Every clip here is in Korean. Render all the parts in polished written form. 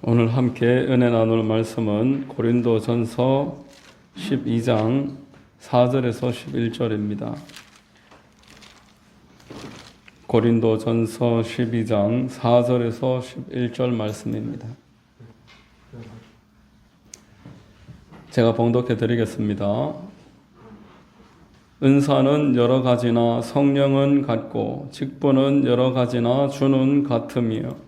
오늘 함께 은혜 나눌 말씀은 고린도전서 12장 4절에서 11절입니다. 고린도전서 12장 4절에서 11절 말씀입니다. 제가 봉독해 드리겠습니다. 은사는 여러 가지나 성령은 같고 직분은 여러 가지나 주는 같으며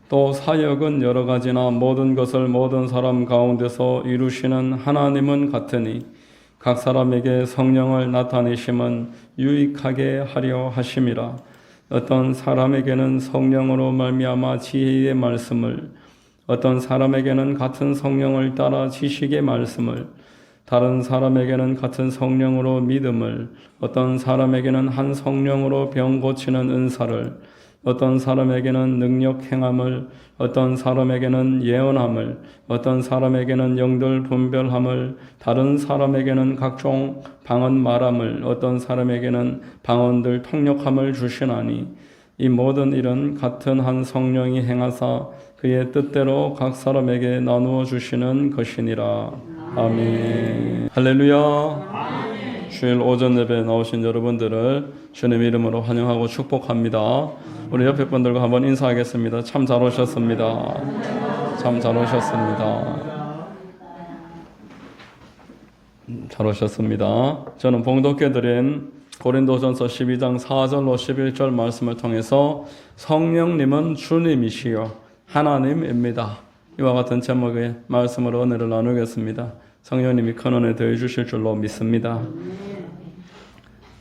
또 사역은 여러 가지나 모든 것을 모든 사람 가운데서 이루시는 하나님은 같으니 각 사람에게 성령을 나타내심은 유익하게 하려 하심이라. 어떤 사람에게는 성령으로 말미암아 지혜의 말씀을, 어떤 사람에게는 같은 성령을 따라 지식의 말씀을, 다른 사람에게는 같은 성령으로 믿음을, 어떤 사람에게는 한 성령으로 병 고치는 은사를, 어떤 사람에게는 능력 행함을, 어떤 사람에게는 예언함을, 어떤 사람에게는 영들 분별함을, 다른 사람에게는 각종 방언 말함을, 어떤 사람에게는 방언들 통역함을 주시나니 이 모든 일은 같은 한 성령이 행하사 그의 뜻대로 각 사람에게 나누어 주시는 것이니라. 아멘. 할렐루야. 주일 오전 예배에 나오신 여러분들을 주님 이름으로 환영하고 축복합니다. 우리 옆에 분들과 한번 인사하겠습니다. 참 잘 오셨습니다. 참 잘 오셨습니다. 잘 오셨습니다. 저는 봉독해드린 고린도전서 12장 4절로 11절 말씀을 통해서 성령님은 주님이시여 하나님입니다. 이와 같은 제목의 말씀으로 은혜를 나누겠습니다. 성령님이 큰 은혜 더해 주실 줄로 믿습니다.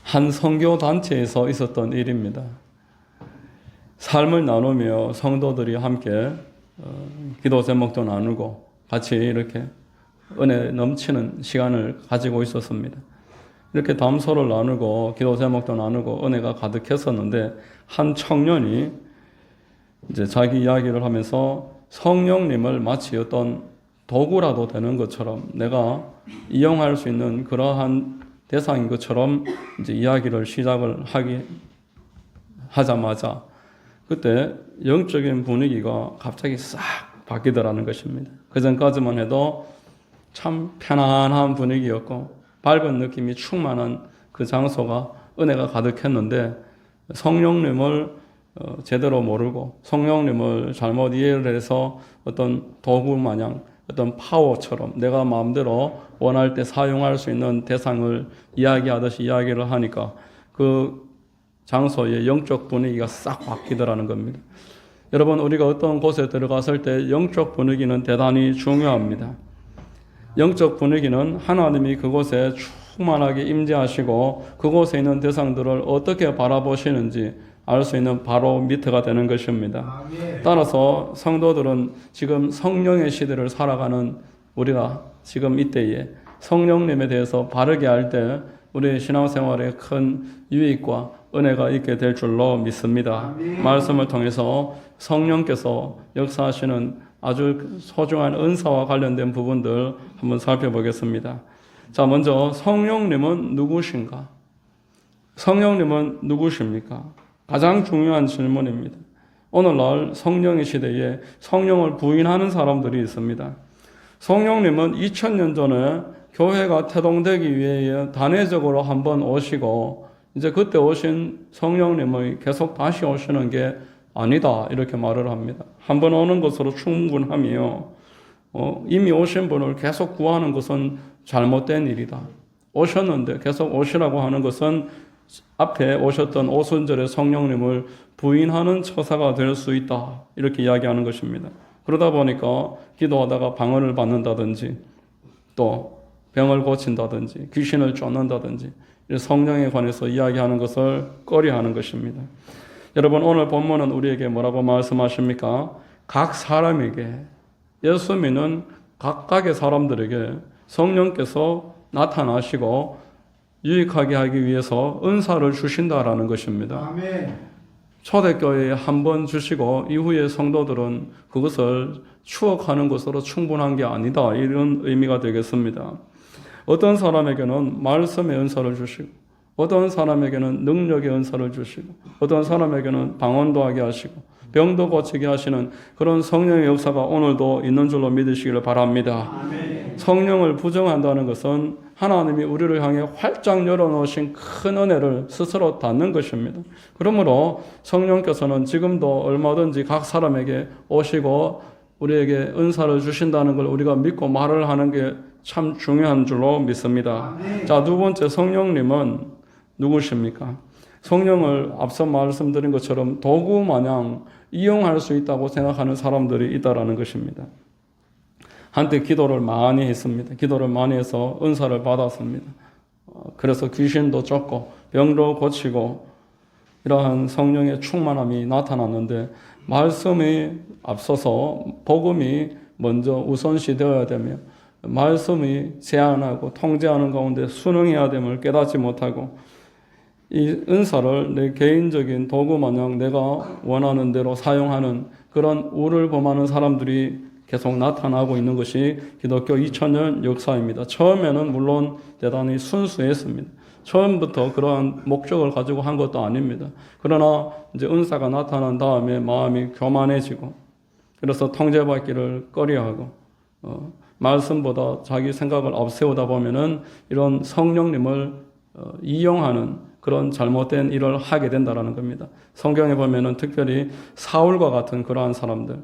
한 선교단체에서 있었던 일입니다. 삶을 나누며 성도들이 함께 기도 제목도 나누고 같이 이렇게 은혜 넘치는 시간을 가지고 있었습니다. 이렇게 담소를 나누고 기도 제목도 나누고 은혜가 가득했었는데 한 청년이 이제 자기 이야기를 하면서 성령님을 마치 어떤 도구라도 되는 것처럼 내가 이용할 수 있는 그러한 대상인 것처럼 이제 이야기를 시작을 하자마자 그때 영적인 분위기가 갑자기 싹 바뀌더라는 것입니다. 그 전까지만 해도 참 편안한 분위기였고 밝은 느낌이 충만한 그 장소가 은혜가 가득했는데 성령님을 제대로 모르고 성령님을 잘못 이해를 해서 어떤 도구 마냥 어떤 파워처럼 내가 마음대로 원할 때 사용할 수 있는 대상을 이야기하듯이 이야기를 하니까 그 장소의 영적 분위기가 싹 바뀌더라는 겁니다. 여러분, 우리가 어떤 곳에 들어갔을 때 영적 분위기는 대단히 중요합니다. 영적 분위기는 하나님이 그곳에 충만하게 임재하시고 그곳에 있는 대상들을 어떻게 바라보시는지 알 수 있는 바로 미터가 되는 것입니다. 따라서 성도들은 지금 성령의 시대를 살아가는 우리가 지금 이때에 성령님에 대해서 바르게 알 때 우리의 신앙생활에 큰 유익과 은혜가 있게 될 줄로 믿습니다. 말씀을 통해서 성령께서 역사하시는 아주 소중한 은사와 관련된 부분들 한번 살펴보겠습니다. 자, 먼저 성령님은 누구신가? 성령님은 누구십니까? 가장 중요한 질문입니다. 오늘날 성령의 시대에 성령을 부인하는 사람들이 있습니다. 성령님은 2000년 전에 교회가 태동되기 위해 단회적으로 한번 오시고 이제 그때 오신 성령님의 계속 다시 오시는 게 아니다 이렇게 말을 합니다. 한번 오는 것으로 충분하며 이미 오신 분을 계속 구하는 것은 잘못된 일이다. 오셨는데 계속 오시라고 하는 것은 앞에 오셨던 오순절의 성령님을 부인하는 처사가 될 수 있다 이렇게 이야기하는 것입니다. 그러다 보니까 기도하다가 방언을 받는다든지 또 병을 고친다든지 귀신을 쫓는다든지 성령에 관해서 이야기하는 것을 꺼려하는 것입니다. 여러분, 오늘 본문은 우리에게 뭐라고 말씀하십니까? 각 사람에게, 예수 믿는 각각의 사람들에게 성령께서 나타나시고 유익하게 하기 위해서 은사를 주신다라는 것입니다. 아멘. 초대교회에 한 번 주시고 이후에 성도들은 그것을 추억하는 것으로 충분한 게 아니다 이런 의미가 되겠습니다. 어떤 사람에게는 말씀의 은사를 주시고 어떤 사람에게는 능력의 은사를 주시고 어떤 사람에게는 방언도 하게 하시고 병도 고치게 하시는 그런 성령의 역사가 오늘도 있는 줄로 믿으시기를 바랍니다. 성령을 부정한다는 것은 하나님이 우리를 향해 활짝 열어놓으신 큰 은혜를 스스로 닫는 것입니다. 그러므로 성령께서는 지금도 얼마든지 각 사람에게 오시고 우리에게 은사를 주신다는 걸 우리가 믿고 말을 하는 게 참 중요한 줄로 믿습니다. 자, 두 번째, 성령님은 누구십니까? 성령을 앞서 말씀드린 것처럼 도구 마냥 이용할 수 있다고 생각하는 사람들이 있다라는 것입니다. 한때 기도를 많이 했습니다. 기도를 많이 해서 은사를 받았습니다. 그래서 귀신도 쫓고 병도 고치고 이러한 성령의 충만함이 나타났는데 말씀이 앞서서 복음이 먼저 우선시 되어야 되며 말씀이 제한하고 통제하는 가운데 순응해야 됨을 깨닫지 못하고 이 은사를 내 개인적인 도구 마냥 내가 원하는 대로 사용하는 그런 우를 범하는 사람들이 계속 나타나고 있는 것이 기독교 2000년 역사입니다. 처음에는 물론 대단히 순수했습니다. 처음부터 그러한 목적을 가지고 한 것도 아닙니다. 그러나 이제 은사가 나타난 다음에 마음이 교만해지고 그래서 통제받기를 꺼려하고 말씀보다 자기 생각을 앞세우다 보면은 이런 성령님을 이용하는 그런 잘못된 일을 하게 된다라는 겁니다. 성경에 보면은 특별히 사울과 같은 그러한 사람들,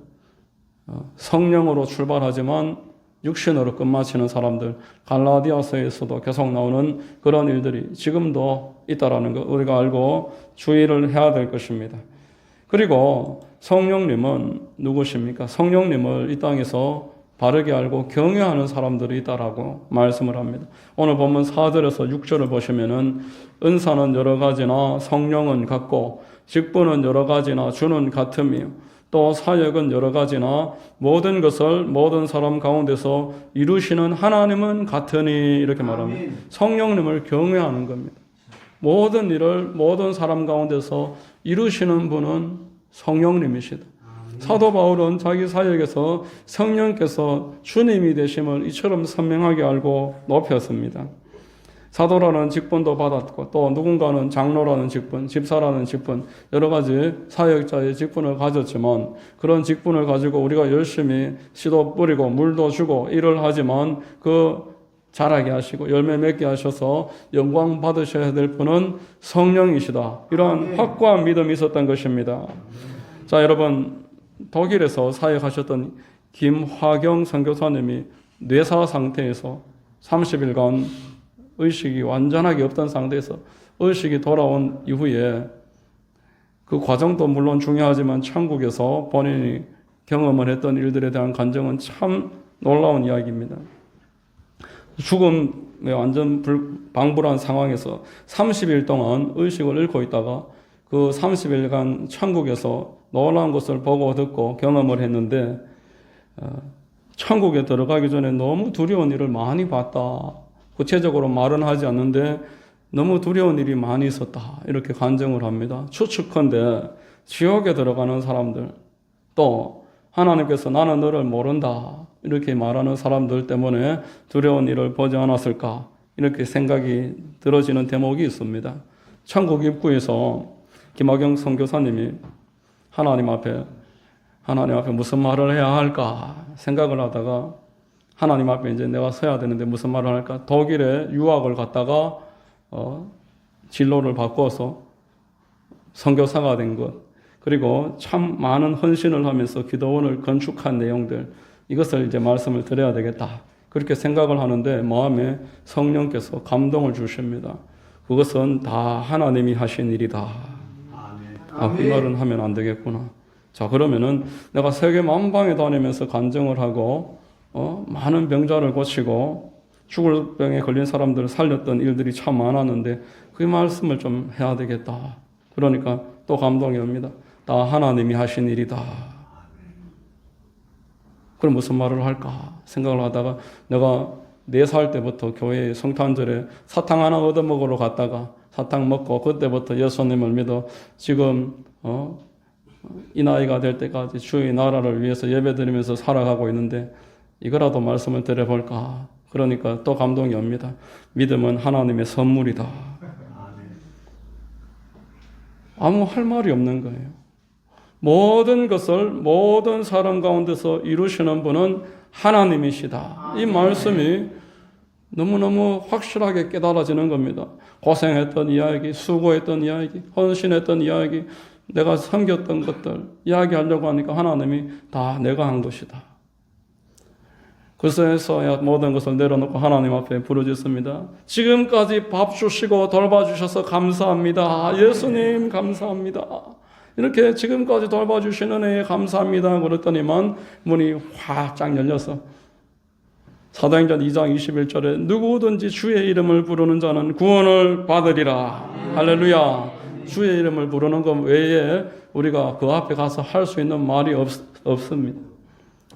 성령으로 출발하지만 육신으로 끝마치는 사람들, 갈라디아서에서도 계속 나오는 그런 일들이 지금도 있다라는 것 우리가 알고 주의를 해야 될 것입니다. 그리고 성령님은 누구십니까? 성령님을 이 땅에서 바르게 알고 경외하는 사람들이 있다라고 말씀을 합니다. 오늘 본문 4절에서 6절을 보시면은 은사는 여러 가지나 성령은 같고 직분은 여러 가지나 주는 같으며 또 사역은 여러 가지나 모든 것을 모든 사람 가운데서 이루시는 하나님은 같으니 이렇게 말합니다. 성령님을 경외하는 겁니다. 모든 일을 모든 사람 가운데서 이루시는 분은 성령님이시다. 사도 바울은 자기 사역에서 성령께서 주님이 되심을 이처럼 선명하게 알고 높였습니다. 사도라는 직분도 받았고 또 누군가는 장로라는 직분, 집사라는 직분, 여러 가지 사역자의 직분을 가졌지만 그런 직분을 가지고 우리가 열심히 씨도 뿌리고 물도 주고 일을 하지만 그 자라게 하시고 열매 맺게 하셔서 영광 받으셔야 될 분은 성령이시다. 이러한 확고한 믿음이 있었던 것입니다. 자, 여러분 독일에서 사역하셨던 김화경 선교사님이 뇌사 상태에서 30일간 의식이 완전하게 없던 상태에서 의식이 돌아온 이후에 그 과정도 물론 중요하지만 천국에서 본인이 경험을 했던 일들에 대한 간증은 참 놀라운 이야기입니다. 죽음에 완전 방불한 상황에서 30일 동안 의식을 잃고 있다가 그 30일간 천국에서 놀라운 것을 보고 듣고 경험을 했는데 천국에 들어가기 전에 너무 두려운 일을 많이 봤다. 구체적으로 말은 하지 않는데 너무 두려운 일이 많이 있었다. 이렇게 간증을 합니다. 추측컨대 지옥에 들어가는 사람들 또 하나님께서 나는 너를 모른다. 이렇게 말하는 사람들 때문에 두려운 일을 보지 않았을까. 이렇게 생각이 들어지는 대목이 있습니다. 천국 입구에서 김학영 선교사님이 하나님 앞에 무슨 말을 해야 할까 생각을 하다가 하나님 앞에 이제 내가 서야 되는데 무슨 말을 할까? 독일에 유학을 갔다가 진로를 바꿔서 선교사가 된 것, 그리고 참 많은 헌신을 하면서 기도원을 건축한 내용들, 이것을 이제 말씀을 드려야 되겠다. 그렇게 생각을 하는데 마음에 성령께서 감동을 주십니다. 그것은 다 하나님이 하신 일이다. 그 말은 하면 안 되겠구나. 자, 그러면은 내가 세계 만방에 다니면서 간증을 하고 많은 병자를 고치고 죽을 병에 걸린 사람들을 살렸던 일들이 참 많았는데 그 말씀을 좀 해야 되겠다. 그러니까 또 감동이 옵니다. 다 하나님이 하신 일이다. 그럼 무슨 말을 할까 생각을 하다가 내가 4살 때부터 교회에 성탄절에 사탕 하나 얻어먹으러 갔다가 사탕 먹고 그때부터 예수님을 믿어 지금 이 나이가 될 때까지 주의 나라를 위해서 예배드리면서 살아가고 있는데 이거라도 말씀을 드려볼까. 그러니까 또 감동이 옵니다. 믿음은 하나님의 선물이다. 아무 할 말이 없는 거예요. 모든 것을 모든 사람 가운데서 이루시는 분은 하나님이시다. 이 말씀이 너무너무 확실하게 깨달아지는 겁니다. 고생했던 이야기, 수고했던 이야기, 헌신했던 이야기, 내가 섬겼던 것들 이야기하려고 하니까 하나님이 다 내가 한 것이다. 그래서야 모든 것을 내려놓고 하나님 앞에 부르짖습니다. 지금까지 밥 주시고 돌봐주셔서 감사합니다. 예수님 감사합니다. 이렇게 지금까지 돌봐주시는 은혜에 감사합니다. 그랬더니만 문이 활짝 열려서 사도행전 2장 21절에 누구든지 주의 이름을 부르는 자는 구원을 받으리라. 할렐루야. 주의 이름을 부르는 것 외에 우리가 그 앞에 가서 할 수 있는 말이 없습니다.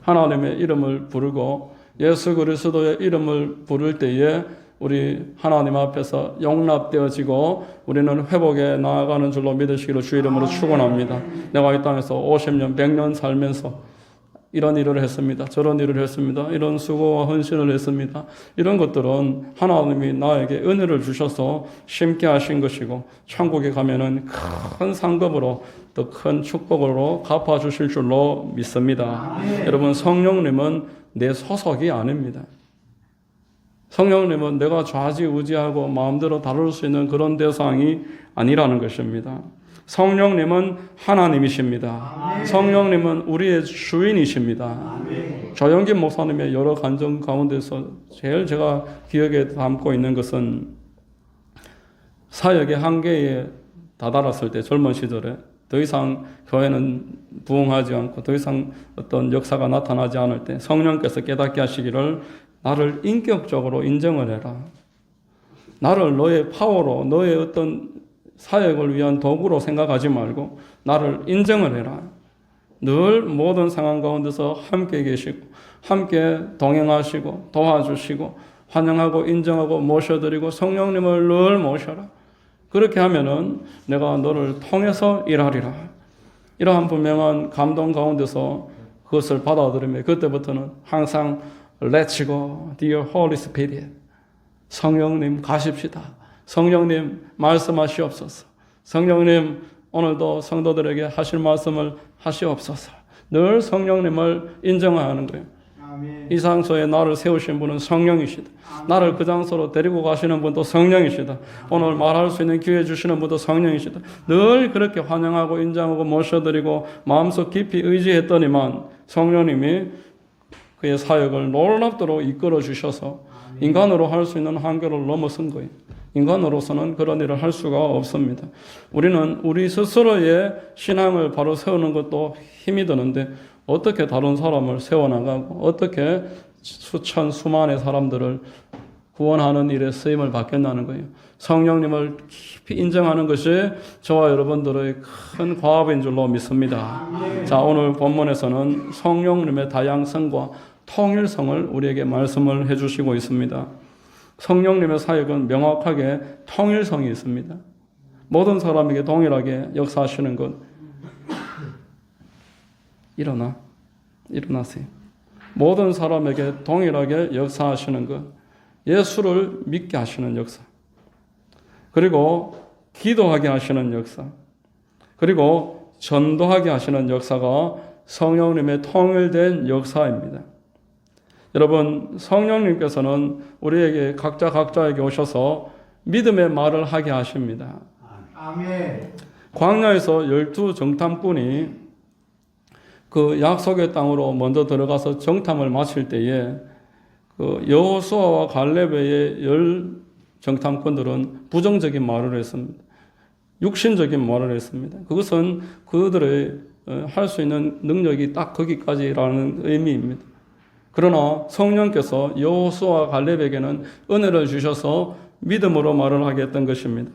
하나님의 이름을 부르고 예수 그리스도의 이름을 부를 때에 우리 하나님 앞에서 용납되어지고 우리는 회복에 나아가는 줄로 믿으시기를 주 이름으로 축원합니다. 내가 이 땅에서 50년, 100년 살면서 이런 일을 했습니다. 저런 일을 했습니다. 이런 수고와 헌신을 했습니다. 이런 것들은 하나님이 나에게 은혜를 주셔서 심게 하신 것이고 천국에 가면은 큰 상급으로 더 큰 축복으로 갚아주실 줄로 믿습니다. 여러분, 성령님은 내 소속이 아닙니다. 성령님은 내가 좌지우지하고 마음대로 다룰 수 있는 그런 대상이 아니라는 것입니다. 성령님은 하나님이십니다. 성령님은 우리의 주인이십니다. 조영긴 목사님의 여러 간증 가운데서 제일 제가 기억에 담고 있는 것은 사역의 한계에 다다랐을 때 젊은 시절에 더 이상 교회는 부흥하지 않고 더 이상 어떤 역사가 나타나지 않을 때 성령께서 깨닫게 하시기를 나를 인격적으로 인정을 해라. 나를 너의 파워로 너의 어떤 사역을 위한 도구로 생각하지 말고 나를 인정을 해라. 늘 모든 상황 가운데서 함께 계시고 함께 동행하시고 도와주시고 환영하고 인정하고 모셔드리고 성령님을 늘 모셔라. 그렇게 하면은 내가 너를 통해서 일하리라. 이러한 분명한 감동 가운데서 그것을 받아들이며 그때부터는 항상 Let's go, dear Holy Spirit. 성령님 가십시다. 성령님 말씀하시옵소서. 성령님 오늘도 성도들에게 하실 말씀을 하시옵소서. 늘 성령님을 인정하는 거예요. 아멘. 이 장소에 나를 세우신 분은 성령이시다. 아멘. 나를 그 장소로 데리고 가시는 분도 성령이시다. 오늘 말할 수 있는 기회 주시는 분도 성령이시다. 늘 그렇게 환영하고 인정하고 모셔드리고 마음속 깊이 의지했더니만 성령님이 그의 사역을 놀랍도록 이끌어 주셔서 인간으로 할 수 있는 한계를 넘어선 거예요. 인간으로서는 그런 일을 할 수가 없습니다. 우리는 우리 스스로의 신앙을 바로 세우는 것도 힘이 드는데 어떻게 다른 사람을 세워나가고 어떻게 수천 수만의 사람들을 구원하는 일에 쓰임을 받겠다는 거예요. 성령님을 깊이 인정하는 것이 저와 여러분들의 큰 과업인 줄로 믿습니다. 자, 오늘 본문에서는 성령님의 다양성과 통일성을 우리에게 말씀을 해주시고 있습니다. 성령님의 사역은 명확하게 통일성이 있습니다. 모든 사람에게 동일하게 역사하시는 것. 일어나세요. 모든 사람에게 동일하게 역사하시는 것. 예수를 믿게 하시는 역사. 그리고 기도하게 하시는 역사. 그리고 전도하게 하시는 역사가 성령님의 통일된 역사입니다. 여러분, 성령님께서는 우리에게 각자에게 오셔서 믿음의 말을 하게 하십니다. 아멘. 광야에서 12 정탐꾼이 그 약속의 땅으로 먼저 들어가서 정탐을 마칠 때에 그 여호수아와 갈렙의 10 정탐꾼들은 부정적인 말을 했습니다. 육신적인 말을 했습니다. 그것은 그들의 할 수 있는 능력이 딱 거기까지라는 의미입니다. 그러나 성령께서 여호수아와 갈렙에게는 은혜를 주셔서 믿음으로 말을 하게 했던 것입니다.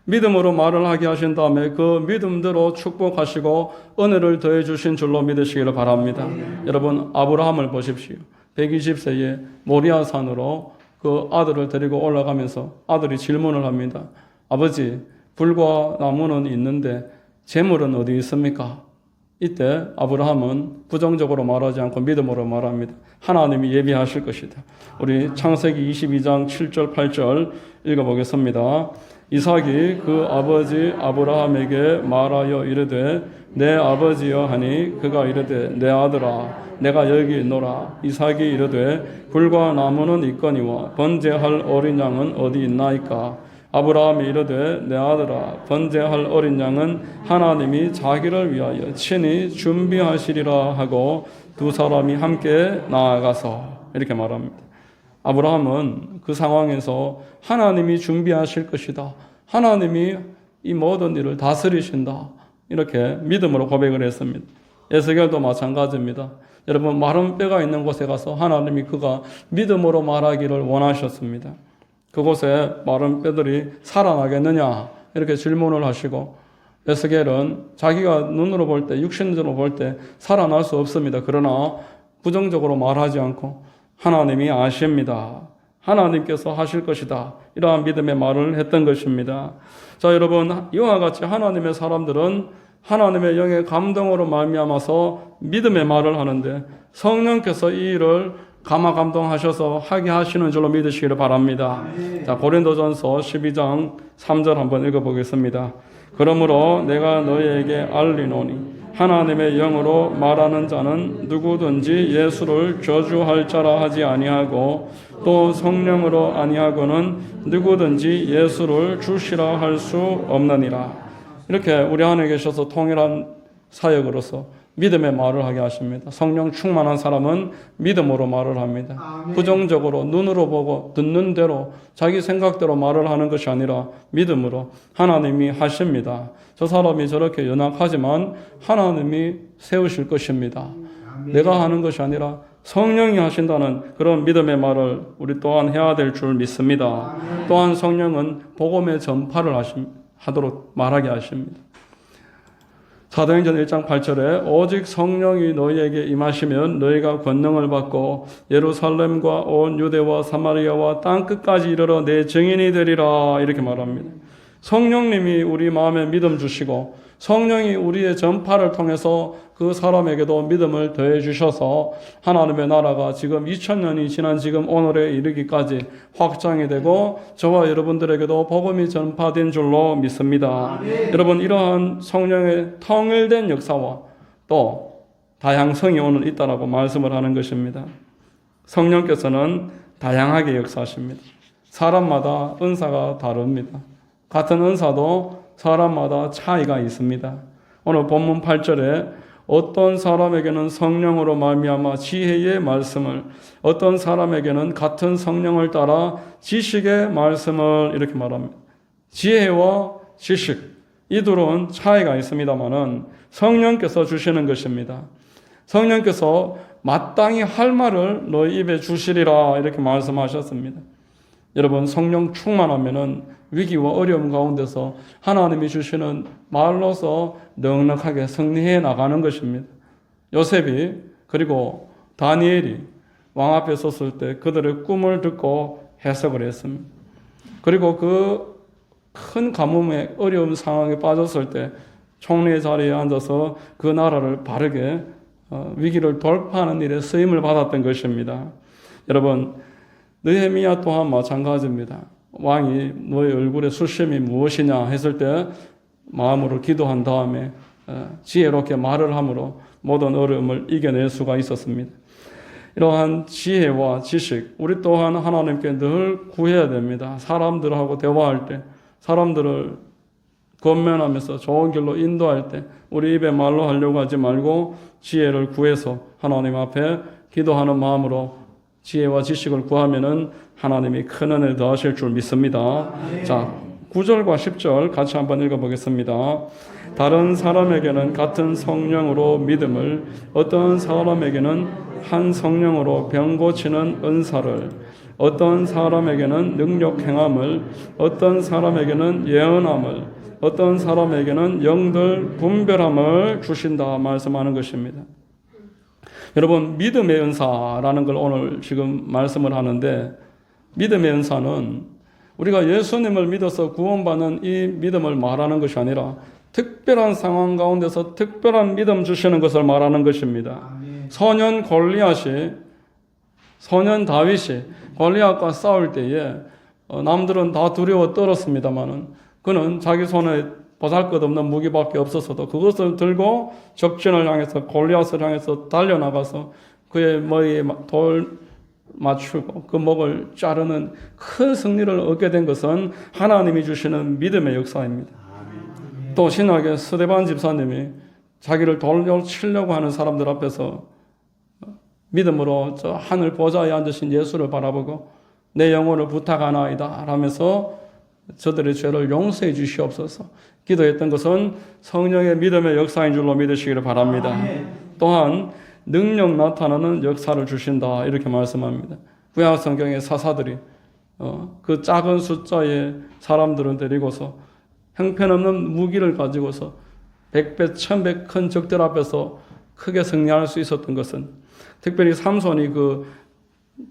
믿음으로 말을 하게 하신 다음에 그 믿음대로 축복하시고 은혜를 더해 주신 줄로 믿으시기를 바랍니다. 여러분, 아브라함을 보십시오. 120세에 모리아 산으로 그 아들을 데리고 올라가면서 아들이 질문을 합니다. 아버지, 불과 나무는 있는데 재물은 어디 있습니까? 이때 아브라함은 부정적으로 말하지 않고 믿음으로 말합니다. 하나님이 예비하실 것이다. 우리 창세기 22장 7절 8절 읽어보겠습니다. 이삭이 그 아버지 아브라함에게 말하여 이르되 내 아버지여 하니 그가 이르되 내 아들아 내가 여기 있노라. 이삭이 이르되 불과 나무는 있거니와 번제할 어린 양은 어디 있나이까. 아브라함이 이르되 내 아들아 번제할 어린 양은 하나님이 자기를 위하여 친히 준비하시리라 하고 두 사람이 함께 나아가서 이렇게 말합니다. 아브라함은 그 상황에서 하나님이 준비하실 것이다. 하나님이 이 모든 일을 다스리신다. 이렇게 믿음으로 고백을 했습니다. 에스겔도 마찬가지입니다. 여러분 마른 뼈가 있는 곳에 가서 하나님이 그가 믿음으로 말하기를 원하셨습니다. 그곳에 마른 뼈들이 살아나겠느냐 이렇게 질문을 하시고 에스겔은 자기가 눈으로 볼 때 육신으로 볼 때 살아날 수 없습니다. 그러나 부정적으로 말하지 않고 하나님이 아십니다. 하나님께서 하실 것이다. 이러한 믿음의 말을 했던 것입니다. 자, 여러분 이와 같이 하나님의 사람들은 하나님의 영의 감동으로 말미암아서 믿음의 말을 하는데 성령께서 이 일을 감화 감동하셔서 하게 하시는 줄로 믿으시기를 바랍니다. 자, 고린도전서 12장 3절 한번 읽어보겠습니다. 그러므로 내가 너희에게 알리노니 하나님의 영으로 말하는 자는 누구든지 예수를 저주할 자라 하지 아니하고 또 성령으로 아니하고는 누구든지 예수를 주시라 할 수 없느니라. 이렇게 우리 안에 계셔서 통일한 사역으로서 믿음의 말을 하게 하십니다. 성령 충만한 사람은 믿음으로 말을 합니다. 아멘. 부정적으로 눈으로 보고 듣는 대로 자기 생각대로 말을 하는 것이 아니라 믿음으로 하나님이 하십니다. 저 사람이 저렇게 연약하지만 하나님이 세우실 것입니다. 아멘. 내가 하는 것이 아니라 성령이 하신다는 그런 믿음의 말을 우리 또한 해야 될 줄 믿습니다. 아멘. 또한 성령은 복음의 전파를 하도록 말하게 하십니다. 사도행전 1장 8절에 오직 성령이 너희에게 임하시면 너희가 권능을 받고 예루살렘과 온 유대와 사마리아와 땅끝까지 이르러 내 증인이 되리라 이렇게 말합니다. 성령님이 우리 마음에 믿음 주시고 성령이 우리의 전파를 통해서 그 사람에게도 믿음을 더해 주셔서 하나님의 나라가 지금 2000년이 지난 지금 오늘에 이르기까지 확장이 되고 저와 여러분들에게도 복음이 전파된 줄로 믿습니다. 네. 여러분 이러한 성령의 통일된 역사와 또 다양성이 오늘 있다라고 말씀을 하는 것입니다. 성령께서는 다양하게 역사하십니다. 사람마다 은사가 다릅니다. 같은 은사도 사람마다 차이가 있습니다. 오늘 본문 8절에 어떤 사람에게는 성령으로 말미암아 지혜의 말씀을, 어떤 사람에게는 같은 성령을 따라 지식의 말씀을 이렇게 말합니다. 지혜와 지식, 이 둘은 차이가 있습니다만은 성령께서 주시는 것입니다. 성령께서 마땅히 할 말을 너희 입에 주시리라 이렇게 말씀하셨습니다. 여러분 성령 충만하면은 위기와 어려움 가운데서 하나님이 주시는 말로서 넉넉하게 승리해 나가는 것입니다. 요셉이 그리고 다니엘이 왕 앞에 섰을 때 그들의 꿈을 듣고 해석을 했습니다. 그리고 그 큰 가뭄의 어려운 상황에 빠졌을 때 총리의 자리에 앉아서 그 나라를 바르게 위기를 돌파하는 일에 쓰임을 받았던 것입니다. 여러분 느헤미야 또한 마찬가지입니다. 왕이 너의 얼굴의 수심이 무엇이냐 했을 때 마음으로 기도한 다음에 지혜롭게 말을 함으로 모든 어려움을 이겨낼 수가 있었습니다. 이러한 지혜와 지식, 우리 또한 하나님께 늘 구해야 됩니다. 사람들하고 대화할 때, 사람들을 권면하면서 좋은 길로 인도할 때 우리 입에 말로 하려고 하지 말고 지혜를 구해서 하나님 앞에 기도하는 마음으로 지혜와 지식을 구하면은 하나님이 큰 은혜를 더하실 줄 믿습니다. 자, 9절과 10절 같이 한번 읽어보겠습니다. 다른 사람에게는 같은 성령으로 믿음을, 어떤 사람에게는 한 성령으로 병 고치는 은사를, 어떤 사람에게는 능력 행함을, 어떤 사람에게는 예언함을, 어떤 사람에게는 영들 분별함을 주신다 말씀하는 것입니다. 여러분 믿음의 은사라는 걸 오늘 지금 말씀을 하는데 믿음의 은사는 우리가 예수님을 믿어서 구원받는 이 믿음을 말하는 것이 아니라 특별한 상황 가운데서 특별한 믿음 주시는 것을 말하는 것입니다. 소년 다윗이 골리앗과 싸울 때에 남들은 다 두려워 떨었습니다마는 그는 자기 손에 보잘것없는 무기밖에 없었어도 그것을 들고 적진을 향해서 골리앗을 향해서 달려나가서 그의 머리에 돌 맞추고 그 목을 자르는 큰 승리를 얻게 된 것은 하나님이 주시는 믿음의 역사입니다. 또 신학의 스데반 집사님이 자기를 돌로 치려고 하는 사람들 앞에서 믿음으로 저 하늘 보좌에 앉으신 예수를 바라보고 내 영혼을 부탁하나이다 하면서 저들의 죄를 용서해 주시옵소서 기도했던 것은 성령의 믿음의 역사인 줄로 믿으시기를 바랍니다. 또한 능력 나타나는 역사를 주신다 이렇게 말씀합니다. 구약 성경의 사사들이 그 작은 숫자의 사람들을 데리고서 형편없는 무기를 가지고서 100배, 1000배 큰 적들 앞에서 크게 승리할 수 있었던 것은 특별히 삼손이 그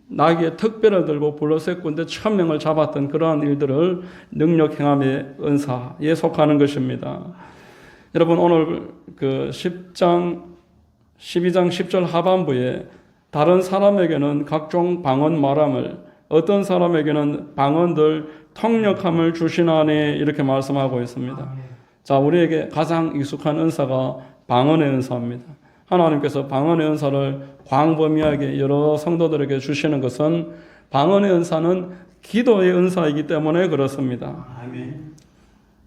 나귀의 턱뼈를 들고 블레셋 군대 1000명을 잡았던 그러한 일들을 능력 행함의 은사에 속하는 것입니다. 여러분 오늘 그 12장 10절 하반부에 다른 사람에게는 각종 방언 말함을 어떤 사람에게는 방언들 통역함을 주시나니 이렇게 말씀하고 있습니다. 자, 우리에게 가장 익숙한 은사가 방언의 은사입니다. 하나님께서 방언의 은사를 광범위하게 여러 성도들에게 주시는 것은 방언의 은사는 기도의 은사이기 때문에 그렇습니다.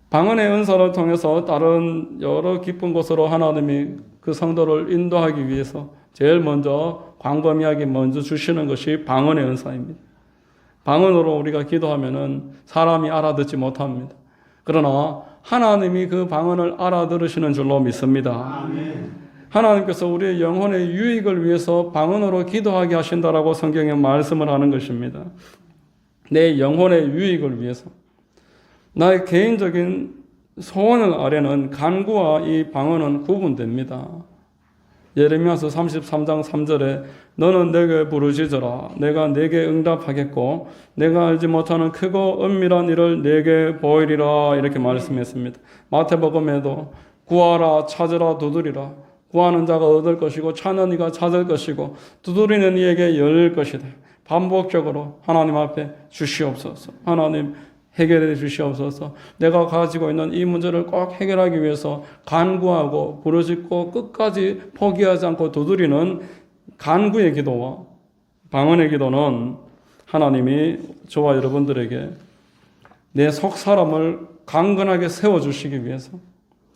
방언의 은사를 통해서 다른 여러 깊은 곳으로 하나님이 그 성도를 인도하기 위해서 제일 먼저 광범위하게 먼저 주시는 것이 방언의 은사입니다. 방언으로 우리가 기도하면은 사람이 알아듣지 못합니다. 그러나 하나님이 그 방언을 알아들으시는 줄로 믿습니다. 하나님께서 우리의 영혼의 유익을 위해서 방언으로 기도하게 하신다라고 성경에 말씀을 하는 것입니다. 내 영혼의 유익을 위해서. 나의 개인적인 소원을 아래는 간구와 이 방언은 구분됩니다. 예레미야서 33장 3절에 너는 내게 부르짖어라 내가 내게 응답하겠고 내가 알지 못하는 크고 은밀한 일을 내게 보이리라 이렇게 말씀했습니다. 마태복음에도 구하라 찾으라 두드리라 구하는 자가 얻을 것이고 찾는 이가 찾을 것이고 두드리는 이에게 열릴 것이다. 반복적으로 하나님 앞에 주시옵소서. 하나님 해결해 주시옵소서. 내가 가지고 있는 이 문제를 꼭 해결하기 위해서 간구하고 부르짖고 끝까지 포기하지 않고 두드리는 간구의 기도와 방언의 기도는 하나님이 저와 여러분들에게 내 속 사람을 강건하게 세워주시기 위해서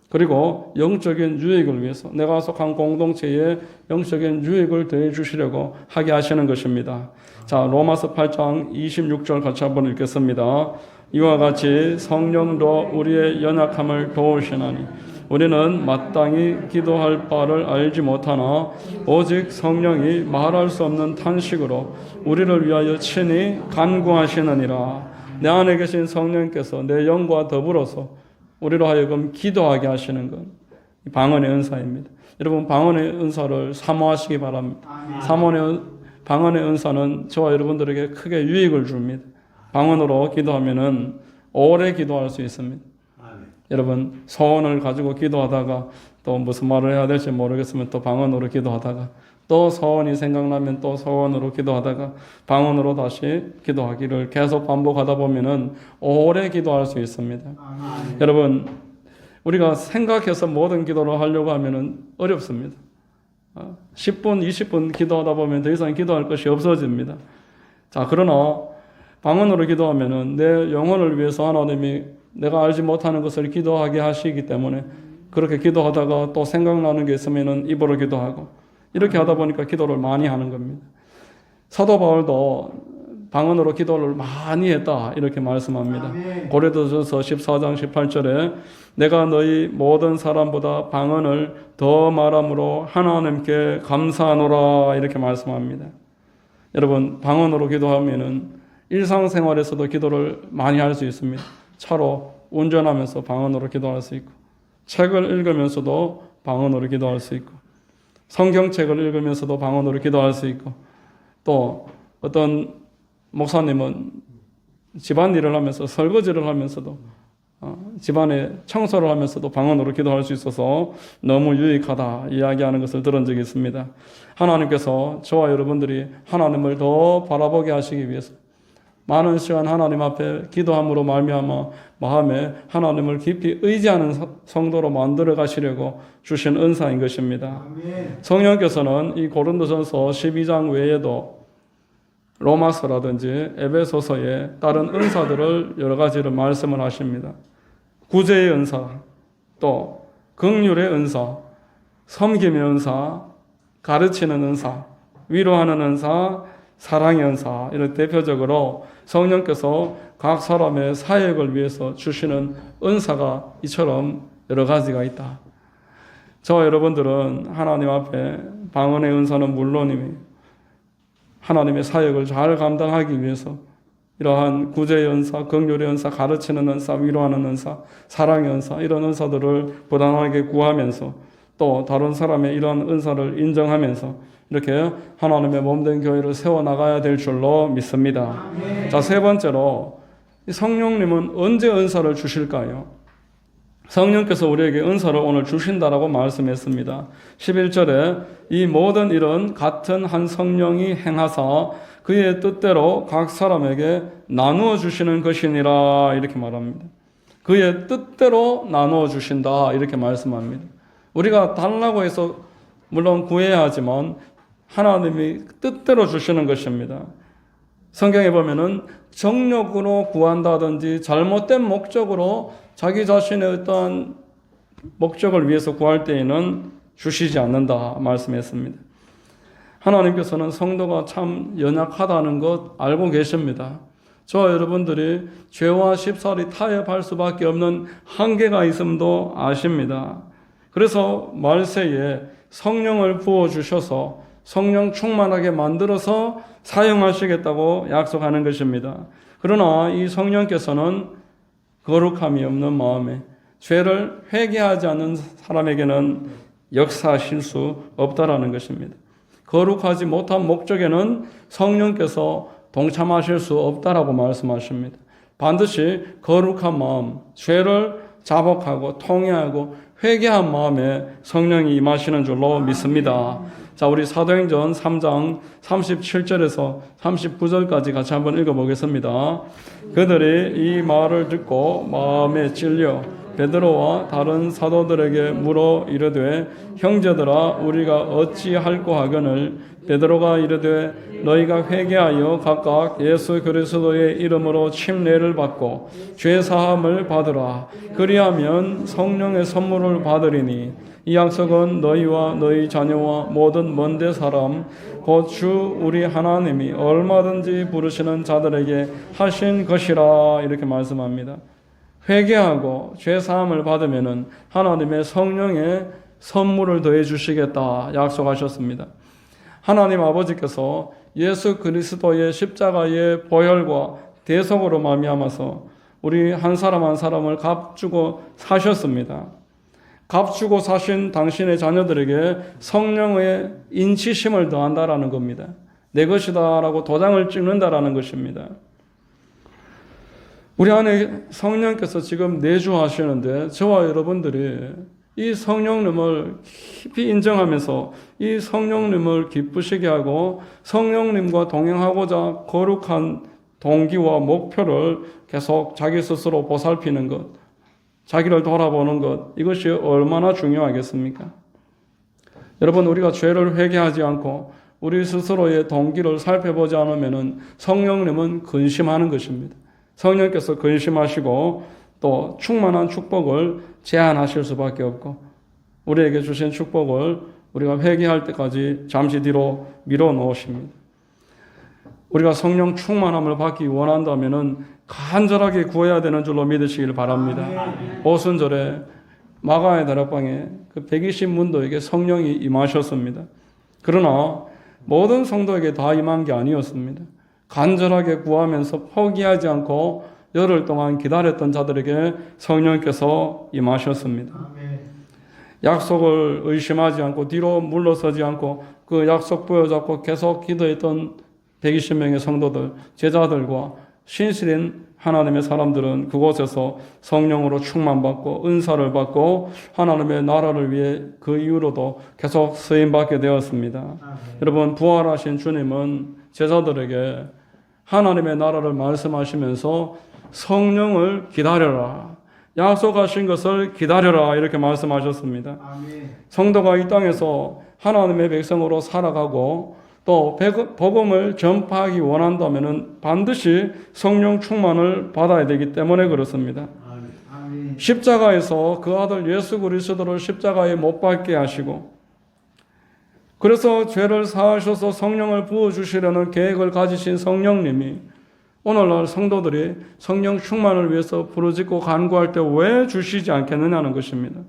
그리고 영적인 유익을 위해서 내가 속한 공동체에 영적인 유익을 더해 주시려고 하게 하시는 것입니다. 자, 로마서 8장 26절 같이 한번 읽겠습니다. 이와 같이 성령도 우리의 연약함을 도우시나니 우리는 마땅히 기도할 바를 알지 못하나 오직 성령이 말할 수 없는 탄식으로 우리를 위하여 친히 간구하시느니라. 내 안에 계신 성령께서 내 영과 더불어서 우리로 하여금 기도하게 하시는 것 방언의 은사입니다. 여러분 방언의 은사를 사모하시기 바랍니다. 방언의 은사는 저와 여러분들에게 크게 유익을 줍니다. 방언으로 기도하면은 오래 기도할 수 있습니다. 여러분 소원을 가지고 기도하다가 또 무슨 말을 해야 될지 모르겠으면 또 방언으로 기도하다가 또 소원이 생각나면 또 소원으로 기도하다가 방언으로 다시 기도하기를 계속 반복하다 보면은 오래 기도할 수 있습니다. 여러분 우리가 생각해서 모든 기도를 하려고 하면은 어렵습니다. 10분, 20분 기도하다 보면 더 이상 기도할 것이 없어집니다. 자, 그러나 방언으로 기도하면은 내 영혼을 위해서 하나님이 내가 알지 못하는 것을 기도하게 하시기 때문에 그렇게 기도하다가 또 생각나는 게 있으면은 입으로 기도하고 이렇게 하다 보니까 기도를 많이 하는 겁니다. 사도 바울도 방언으로 기도를 많이 했다 이렇게 말씀합니다. 고린도전서 14장 18절에 내가 너희 모든 사람보다 방언을 더 말함으로 하나님께 감사하노라 이렇게 말씀합니다. 여러분 방언으로 기도하면은 일상생활에서도 기도를 많이 할 수 있습니다. 차로 운전하면서 방언으로 기도할 수 있고 책을 읽으면서도 방언으로 기도할 수 있고 성경책을 읽으면서도 방언으로 기도할 수 있고 또 어떤 목사님은 집안일을 하면서 설거지를 하면서도 집안에 청소를 하면서도 방언으로 기도할 수 있어서 너무 유익하다 이야기하는 것을 들은 적이 있습니다. 하나님께서 저와 여러분들이 하나님을 더 바라보게 하시기 위해서 많은 시간 하나님 앞에 기도함으로 말미암아 마음에 하나님을 깊이 의지하는 성도로 만들어 가시려고 주신 은사인 것입니다. 성령께서는 이 고린도전서 12장 외에도 로마서라든지 에베소서에 다른 은사들을 여러 가지를 말씀을 하십니다. 구제의 은사, 또 긍휼의 은사, 섬김의 은사, 가르치는 은사, 위로하는 은사, 사랑의 은사, 이런 대표적으로 성령께서 각 사람의 사역을 위해서 주시는 은사가 이처럼 여러 가지가 있다. 저와 여러분들은 하나님 앞에 방언의 은사는 물론이며 하나님의 사역을 잘 감당하기 위해서 이러한 구제의 은사, 긍휼의 은사, 가르치는 은사, 위로하는 은사, 사랑의 은사, 이런 은사들을 부단하게 구하면서 또 다른 사람의 이러한 은사를 인정하면서 이렇게 하나님의 몸된 교회를 세워나가야 될 줄로 믿습니다. 자, 세 번째로 성령님은 언제 은사를 주실까요? 성령께서 우리에게 은사를 오늘 주신다라고 말씀했습니다. 11절에 이 모든 일은 같은 한 성령이 행하사 그의 뜻대로 각 사람에게 나누어 주시는 것이니라, 이렇게 말합니다. 그의 뜻대로 나누어 주신다, 이렇게 말씀합니다. 우리가 달라고 해서 물론 구해야 하지만 하나님이 뜻대로 주시는 것입니다. 성경에 보면은 정욕으로 구한다든지 잘못된 목적으로 자기 자신의 어떠한 목적을 위해서 구할 때에는 주시지 않는다 말씀했습니다. 하나님께서는 성도가 참 연약하다는 것 알고 계십니다. 저와 여러분들이 죄와 쉽사리 타협할 수밖에 없는 한계가 있음도 아십니다. 그래서 말세에 성령을 부어주셔서 성령 충만하게 만들어서 사용하시겠다고 약속하는 것입니다. 그러나 이 성령께서는 거룩함이 없는 마음에 죄를 회개하지 않는 사람에게는 역사하실 수 없다라는 것입니다. 거룩하지 못한 목적에는 성령께서 동참하실 수 없다라고 말씀하십니다. 반드시 거룩한 마음, 죄를 자복하고 통회하고 회개한 마음에 성령이 임하시는 줄로 믿습니다. 자, 우리 사도행전 3장 37절에서 39절까지 같이 한번 읽어보겠습니다. 그들이 이 말을 듣고 마음에 찔려 베드로와 다른 사도들에게 물어 이르되 형제들아 우리가 어찌할꼬 하거늘 베드로가 이르되 너희가 회개하여 각각 예수 그리스도의 이름으로 침례를 받고 죄 사함을 받으라. 그리하면 성령의 선물을 받으리니 이 약속은 너희와 너희 자녀와 모든 먼데 사람 곧 주 우리 하나님이 얼마든지 부르시는 자들에게 하신 것이라, 이렇게 말씀합니다. 회개하고 죄 사함을 받으면은 하나님의 성령의 선물을 더해 주시겠다 약속하셨습니다. 하나님 아버지께서 예수 그리스도의 십자가의 보혈과 대속으로 말미암아서 우리 한 사람 한 사람을 값주고 사셨습니다. 값주고 사신 당신의 자녀들에게 성령의 인치심을 더한다라는 겁니다. 내 것이다라고 도장을 찍는다라는 것입니다. 우리 안에 성령께서 지금 내주하시는데 저와 여러분들이 이 성령님을 깊이 인정하면서 이 성령님을 기쁘시게 하고 성령님과 동행하고자 거룩한 동기와 목표를 계속 자기 스스로 보살피는 것, 자기를 돌아보는 것, 이것이 얼마나 중요하겠습니까? 여러분, 우리가 죄를 회개하지 않고 우리 스스로의 동기를 살펴보지 않으면 성령님은 근심하는 것입니다. 성령께서 근심하시고 또 충만한 축복을 제한하실 수밖에 없고 우리에게 주신 축복을 우리가 회개할 때까지 잠시 뒤로 밀어놓으십니다. 우리가 성령 충만함을 받기 원한다면 간절하게 구해야 되는 줄로 믿으시길 바랍니다. 오순절에 마가의 다락방에 그 120문도에게 성령이 임하셨습니다. 그러나 모든 성도에게 다 임한 게 아니었습니다. 간절하게 구하면서 포기하지 않고 열흘 동안 기다렸던 자들에게 성령께서 임하셨습니다. 약속을 의심하지 않고 뒤로 물러서지 않고 그 약속 부여잡고 계속 기도했던 120명의 성도들, 제자들과 신실인 하나님의 사람들은 그곳에서 성령으로 충만받고 은사를 받고 하나님의 나라를 위해 그 이후로도 계속 쓰임받게 되었습니다. 여러분, 부활하신 주님은 제자들에게 하나님의 나라를 말씀하시면서 성령을 기다려라. 약속하신 것을 기다려라. 이렇게 말씀하셨습니다. 아멘. 성도가 이 땅에서 하나님의 백성으로 살아가고 또 복음을 전파하기 원한다면 반드시 성령 충만을 받아야 되기 때문에 그렇습니다. 아멘. 십자가에서 그 아들 예수 그리스도를 십자가에 못 박게 하시고 그래서 죄를 사하셔서 성령을 부어주시려는 계획을 가지신 성령님이 오늘날 성도들이 성령 충만을 위해서 부르짖고 간구할 때 왜 주시지 않겠느냐는 것입니다.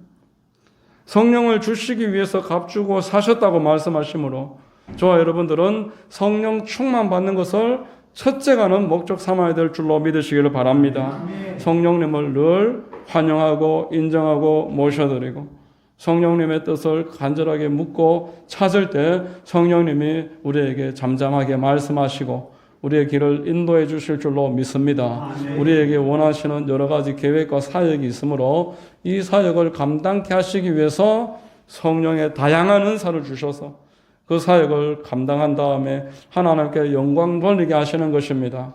성령을 주시기 위해서 값주고 사셨다고 말씀하시므로 저와 여러분들은 성령 충만 받는 것을 첫째가는 목적 삼아야 될 줄로 믿으시기를 바랍니다. 성령님을 늘 환영하고 인정하고 모셔드리고 성령님의 뜻을 간절하게 묻고 찾을 때 성령님이 우리에게 잠잠하게 말씀하시고 우리의 길을 인도해 주실 줄로 믿습니다. 우리에게 원하시는 여러 가지 계획과 사역이 있으므로 이 사역을 감당케 하시기 위해서 성령의 다양한 은사를 주셔서 그 사역을 감당한 다음에 하나님께 영광 돌리게 하시는 것입니다.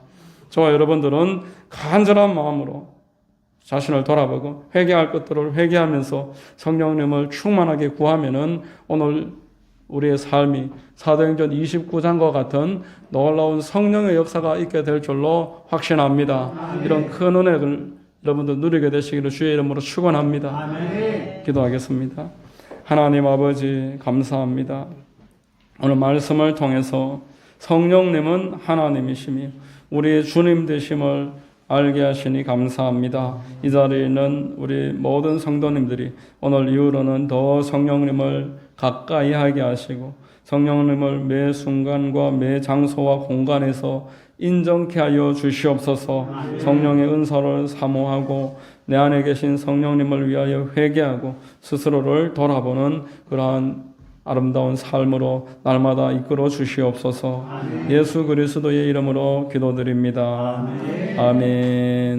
저와 여러분들은 간절한 마음으로 자신을 돌아보고 회개할 것들을 회개하면서 성령님을 충만하게 구하면은 오늘 우리의 삶이 사도행전 29장과 같은 놀라운 성령의 역사가 있게 될 줄로 확신합니다. 이런 큰 은혜를 여러분들 누리게 되시기를 주의 이름으로 축원합니다. 기도하겠습니다. 하나님 아버지 감사합니다. 오늘 말씀을 통해서 성령님은 하나님이시며 우리의 주님 되심을 알게 하시니 감사합니다. 이 자리에 있는 우리 모든 성도님들이 오늘 이후로는 더 성령님을 가까이 하게 하시고 성령님을 매 순간과 매 장소와 공간에서 인정케 하여 주시옵소서. 성령의 은사를 사모하고 내 안에 계신 성령님을 위하여 회개하고 스스로를 돌아보는 그러한 아름다운 삶으로 날마다 이끌어 주시옵소서. 예수 그리스도의 이름으로 기도드립니다. 아멘.